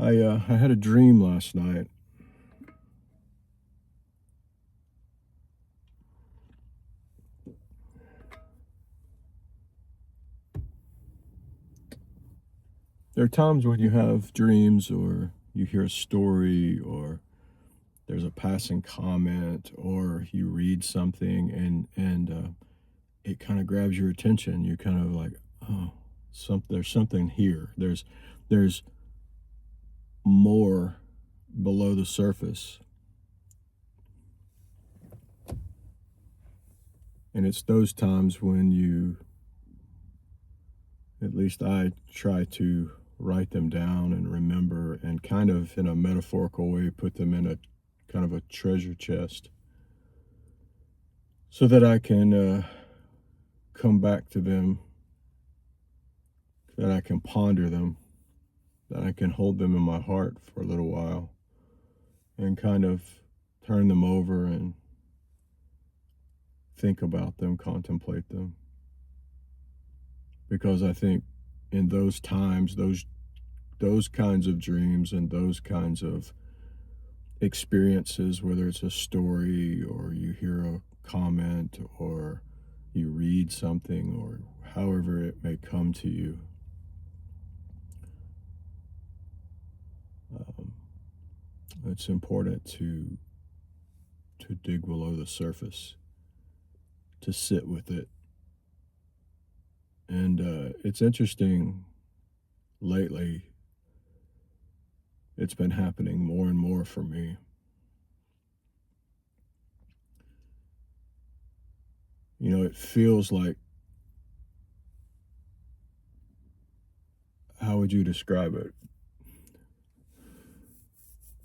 I had a dream last night. There are times when you have dreams, or you hear a story, or there's a passing comment, or you read something, and it kind of grabs your attention. You kind of like, oh, there's something here. There's more below the surface, and it's those times when at least I try to write them down and remember, and kind of in a metaphorical way put them in a kind of a treasure chest, so that I can come back to them, that I can ponder them, that I can hold them in my heart for a little while and kind of turn them over and think about them, contemplate them. Because I think in those times, those kinds of dreams and those kinds of experiences, whether it's a story or you hear a comment or you read something or however it may come to you, um, it's important to dig below the surface, to sit with it. And it's interesting lately, it's been happening more and more for me. It feels like, how would you describe it?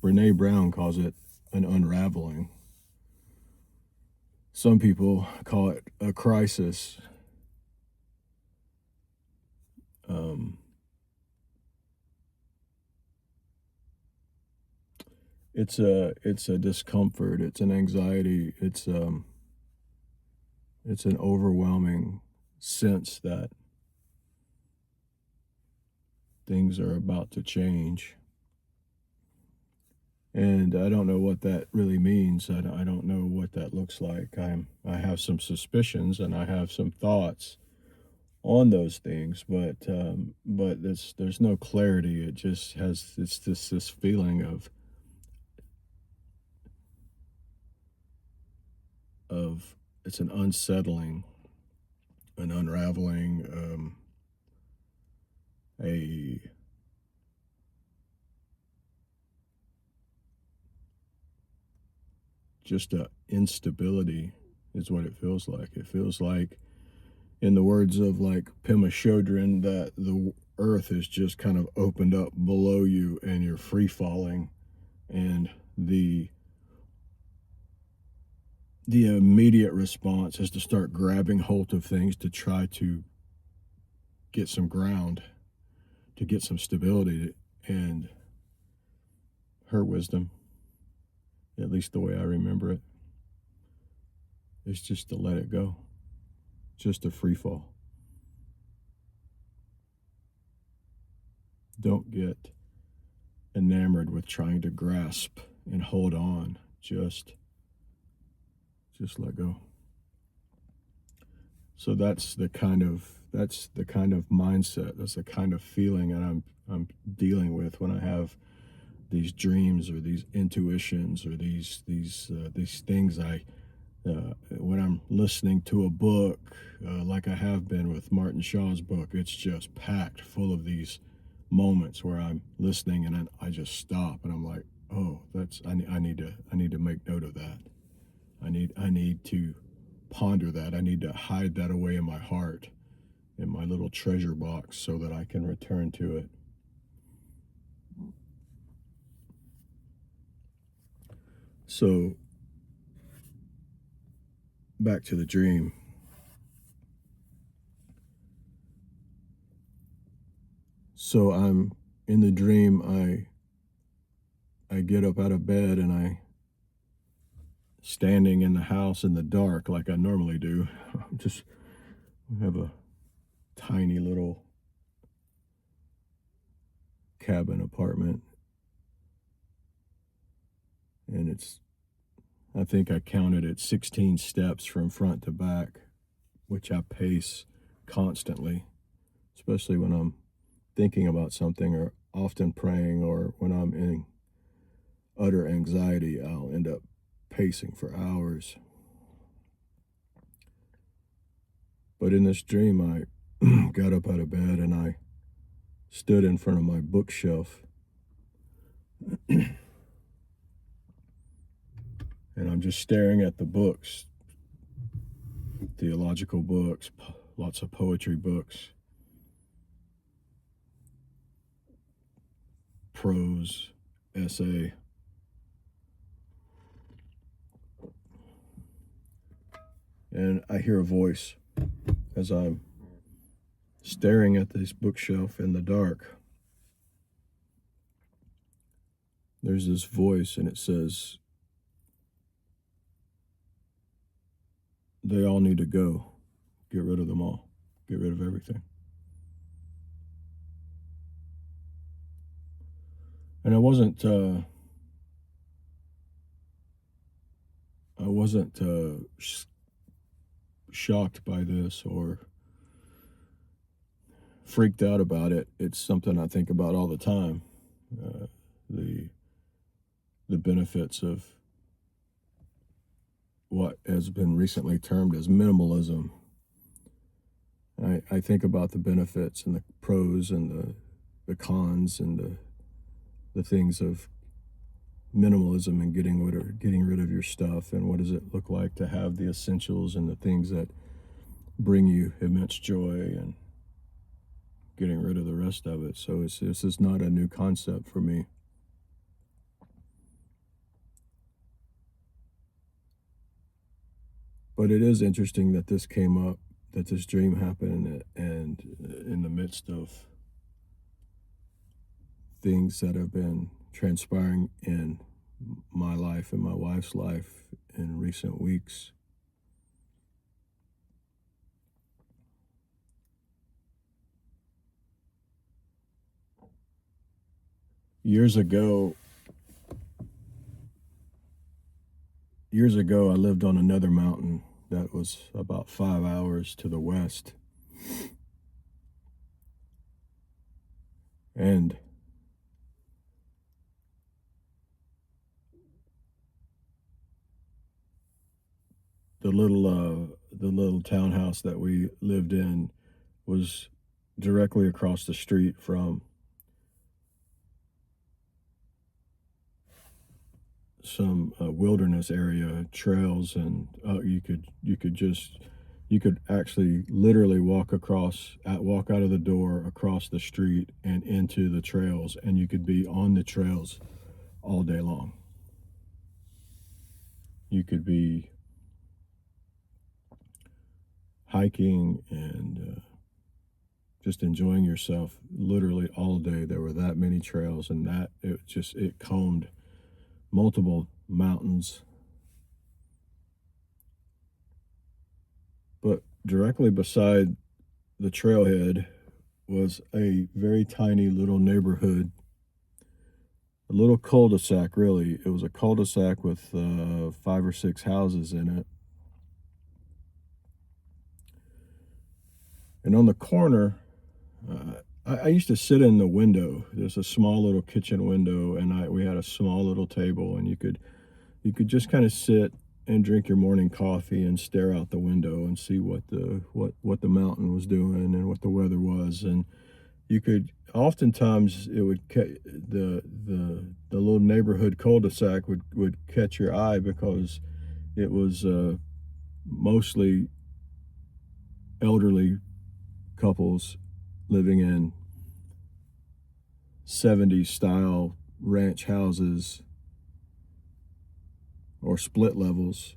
Brene Brown calls it an unraveling. Some people call it a crisis. Um, it's a discomfort. It's an anxiety. It's an overwhelming sense that things are about to change. And I don't know what that really means. I don't know what that looks like. I have some suspicions and I have some thoughts on those things, but there's no clarity. It's just this feeling of it's an unsettling, an unraveling, a just a instability is what it feels like. It feels like, in the words of like Pema Chodron, that the earth is just kind of opened up below you and you're free falling, and the immediate response is to start grabbing hold of things to try to get some ground, to get some stability. And her wisdom, at least the way I remember it, is just to let it go, just to free fall. Don't get enamored with trying to grasp and hold on. Just let go. So that's the kind of mindset, that's the kind of feeling that I'm dealing with when I have these dreams or these intuitions or these things. When I'm listening to a book, like I have been with Martin Shaw's book, it's just packed full of these moments where I'm listening and I just stop and I'm like, oh, I need to make note of that. I need to ponder that. I need to hide that away in my heart, in my little treasure box, so that I can return to it. So, back to the dream. So I'm in the dream. I get up out of bed and I standing in the house in the dark like I normally do. Just have a tiny little cabin apartment, and I think I counted it 16 steps from front to back, which I pace constantly, especially when I'm thinking about something or often praying, or when I'm in utter anxiety, I'll end up pacing for hours. But in this dream, I got up out of bed and I stood in front of my bookshelf and I'm just staring at the books, theological books, lots of poetry books, prose, essay. And I hear a voice as I'm staring at this bookshelf in the dark. There's this voice, and it says, they all need to go. Get rid of them all. Get rid of everything. And I wasn't shocked by this or freaked out about it. It's something I think about all the time. The benefits of what has been recently termed as minimalism. I think about the benefits and the pros and the cons and the things of minimalism and getting rid of your stuff, and what does it look like to have the essentials and the things that bring you immense joy, and getting rid of the rest of it. So this is not a new concept for me. But it is interesting that this came up, that this dream happened, and in the midst of things that have been transpiring in my life and my wife's life in recent weeks. Years ago, I lived on another mountain that was about 5 hours to the west. And the little townhouse that we lived in was directly across the street from some wilderness area, trails, and you could actually literally walk out of the door, across the street, and into the trails, and you could be on the trails all day long. You could be hiking and just enjoying yourself literally all day. There were that many trails, and that it combed multiple mountains. But directly beside the trailhead was a very tiny little neighborhood, a little cul-de-sac, really. It was a cul-de-sac with 5 or 6 houses in it. And on the corner, I used to sit in the window. There's a small little kitchen window, and we had a small little table, and you could just kind of sit and drink your morning coffee and stare out the window and see what the mountain was doing and what the weather was. And you could oftentimes the little neighborhood cul-de-sac would catch your eye, because it was mostly elderly couples living in 70s style ranch houses or split levels,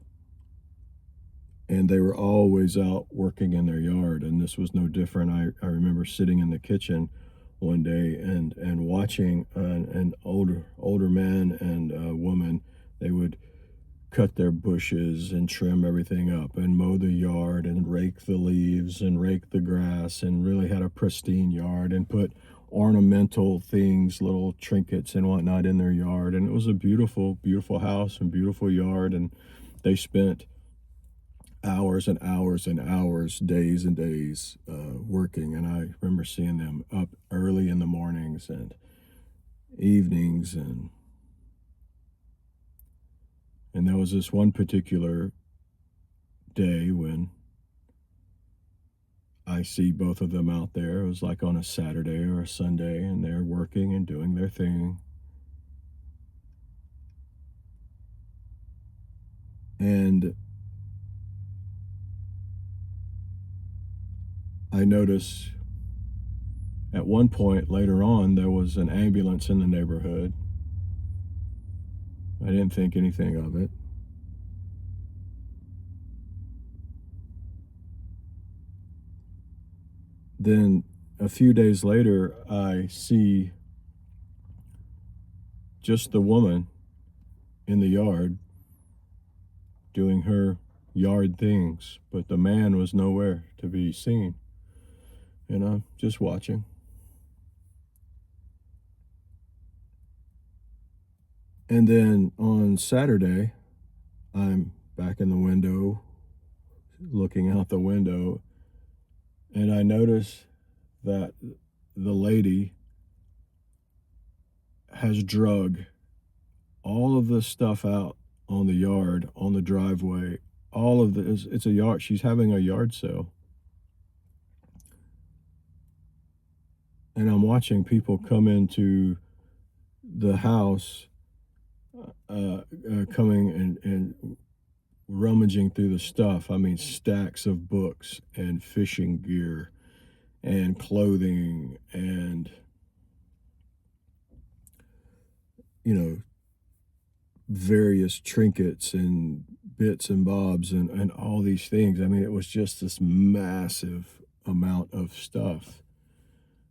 and they were always out working in their yard, and this was no different. I remember sitting in the kitchen one day and watching an older man and a woman. They would cut their bushes and trim everything up and mow the yard and rake the leaves and rake the grass, and really had a pristine yard, and put ornamental things, little trinkets and whatnot in their yard. And it was a beautiful, beautiful house and beautiful yard. And they spent hours and hours and hours, days and days working. And I remember seeing them up early in the mornings and evenings. And there was this one particular day when I see both of them out there. It was like on a Saturday or a Sunday, and they're working and doing their thing. And I notice at one point later on, there was an ambulance in the neighborhood. I didn't think anything of it. Then a few days later, I see just the woman in the yard doing her yard things, but the man was nowhere to be seen. And I'm just watching. And then on Saturday, I'm back in the window, looking out the window, and I notice that the lady has drug all of this stuff out on the yard, on the driveway. All of this, it's a yard, she's having a yard sale. And I'm watching people come into the house, coming and rummaging through the stuff. I mean, stacks of books and fishing gear and clothing and, various trinkets and bits and bobs and all these things. I mean, it was just this massive amount of stuff.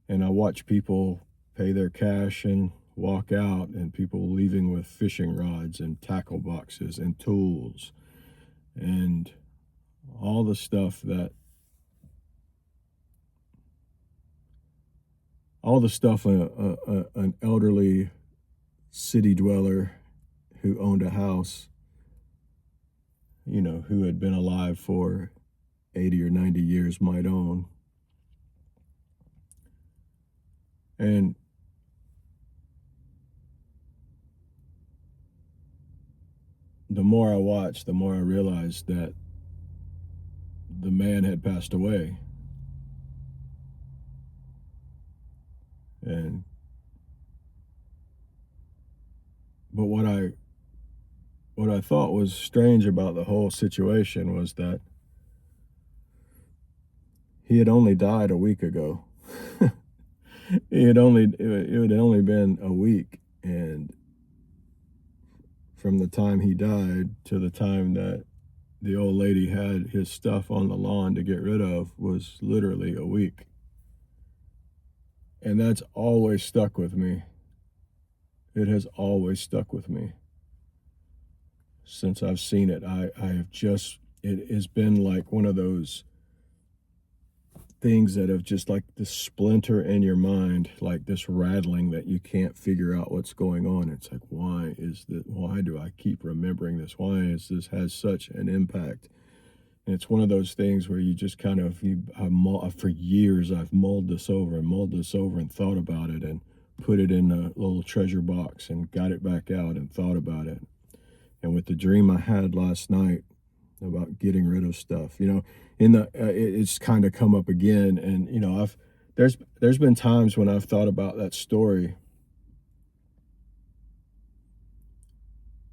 And I watch people pay their cash and walk out, and people leaving with fishing rods and tackle boxes and tools and all the stuff an elderly city dweller who owned a house, who had been alive for 80 or 90 years might own. And the more I watched, the more I realized that the man had passed away. But what I thought was strange about the whole situation was that he had only died a week ago. It had only been a week, and from the time he died to the time that the old lady had his stuff on the lawn to get rid of was literally a week. And that's always stuck with me. It has always stuck with me since I've seen it. It has been like one of those things that have just like this splinter in your mind, like this rattling that you can't figure out what's going on. It's like, why do I keep remembering this? Why is this has such an impact? And it's one of those things where you just kind of, for years, I've mulled this over and thought about it and put it in a little treasure box and got it back out and thought about it. And with the dream I had last night about getting rid of stuff, it's kind of come up again. And, there's been times when I've thought about that story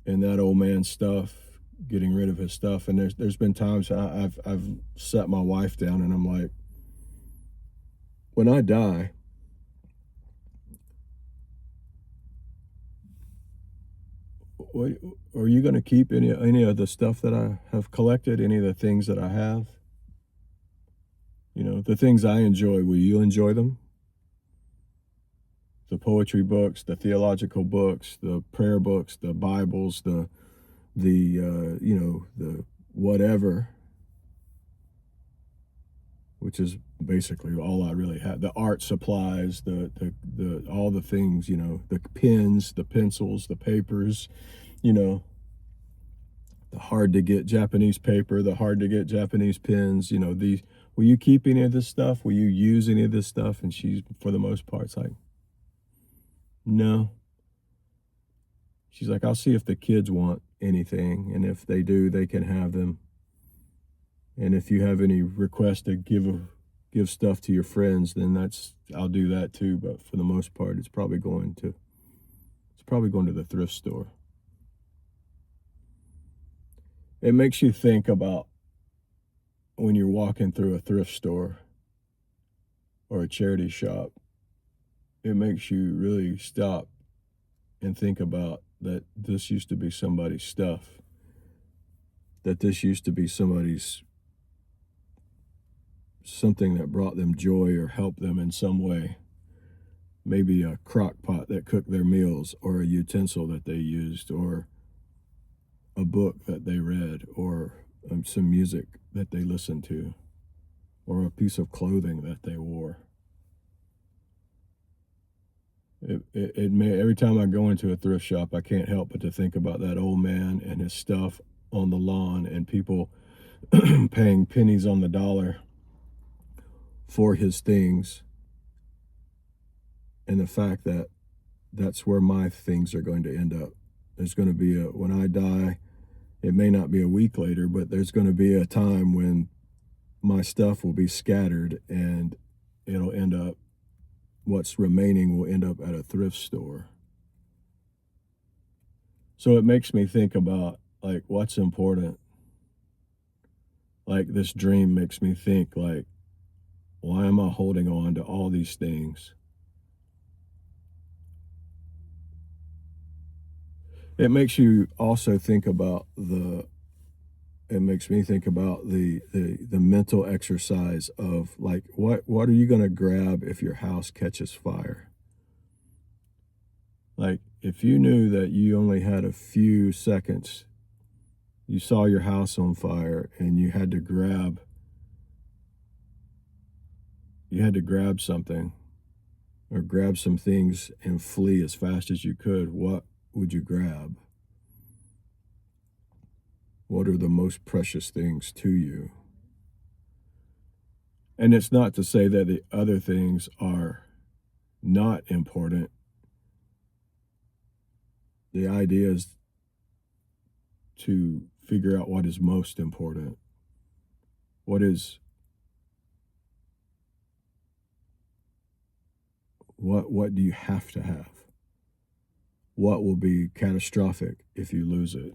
and that old man's stuff, getting rid of his stuff. And there's been times I've sat my wife down and I'm like, when I die, what, are you going to keep any of the stuff that I have collected, any of the things that I have? The things I enjoy, will you enjoy them? The poetry books, the theological books, the prayer books, the Bibles, the whatever. which is basically all I really had. The art supplies, the all the things, you know, the pens, the pencils, the papers, you know, the hard to get Japanese paper, the hard to get Japanese pens, you know, these, will you keep any of this stuff? Will you use any of this stuff? And she's, for the most part, it's like, no. She's like, I'll see if the kids want anything, and if they do, they can have them. And if you have any requests to give stuff to your friends, then I'll do that too. But for the most part, it's probably going to the thrift store. It makes you think about when you're walking through a thrift store or a charity shop. It makes you really stop and think about that this used to be somebody's stuff, that this used to be something that brought them joy or helped them in some way. Maybe a crock pot that cooked their meals, or a utensil that they used, or a book that they read, or some music that they listened to, or a piece of clothing that they wore. It may, every time I go into a thrift shop, I can't help but to think about that old man and his stuff on the lawn, and people paying pennies on the dollar for his things, and the fact that that's where my things are going to end up. There's going to be when I die, it may not be a week later, but there's going to be a time when my stuff will be scattered, and it'll end up, what's remaining will end up at a thrift store. So it makes me think about, like, what's important. Like, this dream makes me think, like, why am I holding on to all these things? It makes you also think about it makes me think about the mental exercise of, like, what are you going to grab if your house catches fire? Like, if you knew that you only had a few seconds, you saw your house on fire and you had to grab something, or grab some things and flee as fast as you could, what would you grab? What are the most precious things to you? And it's not to say that the other things are not important. The idea is to figure out what is most important. What do you have to have? What will be catastrophic if you lose it?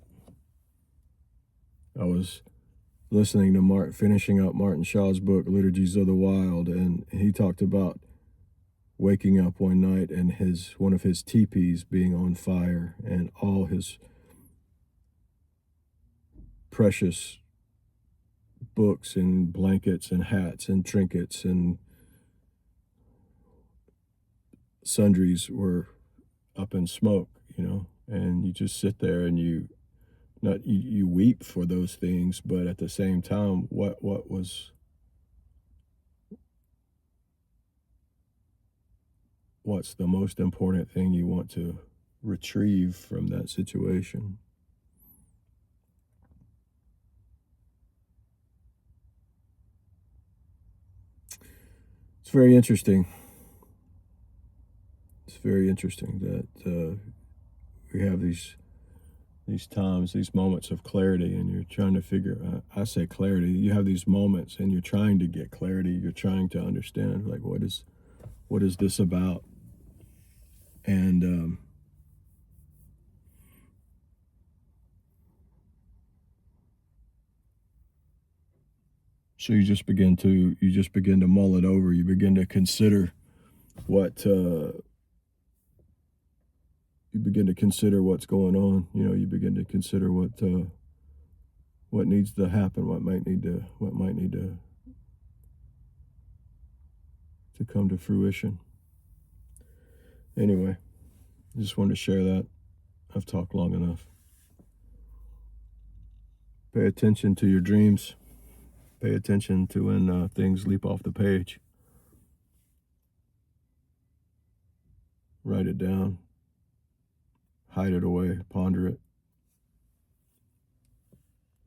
I was listening to finishing up Martin Shaw's book, Liturgies of the Wild, and he talked about waking up one night and one of his teepees being on fire, and all his precious books and blankets and hats and trinkets and sundries were up in smoke, you know. And you just sit there and you weep for those things, but at the same time, what's the most important thing you want to retrieve from that situation? It's very interesting. It's very interesting that we have these times, these moments of clarity, and you're trying to figure, I say clarity, you have these moments and you're trying to get clarity, you're trying to understand, like, what is this about? And so you just begin to mull it over. You begin to consider what's going on. You know, you begin to consider what needs to happen, what might need to come to fruition. Anyway, I just wanted to share that. I've talked long enough. Pay attention to your dreams. Pay attention to when things leap off the page. Write it down, hide it away, ponder it.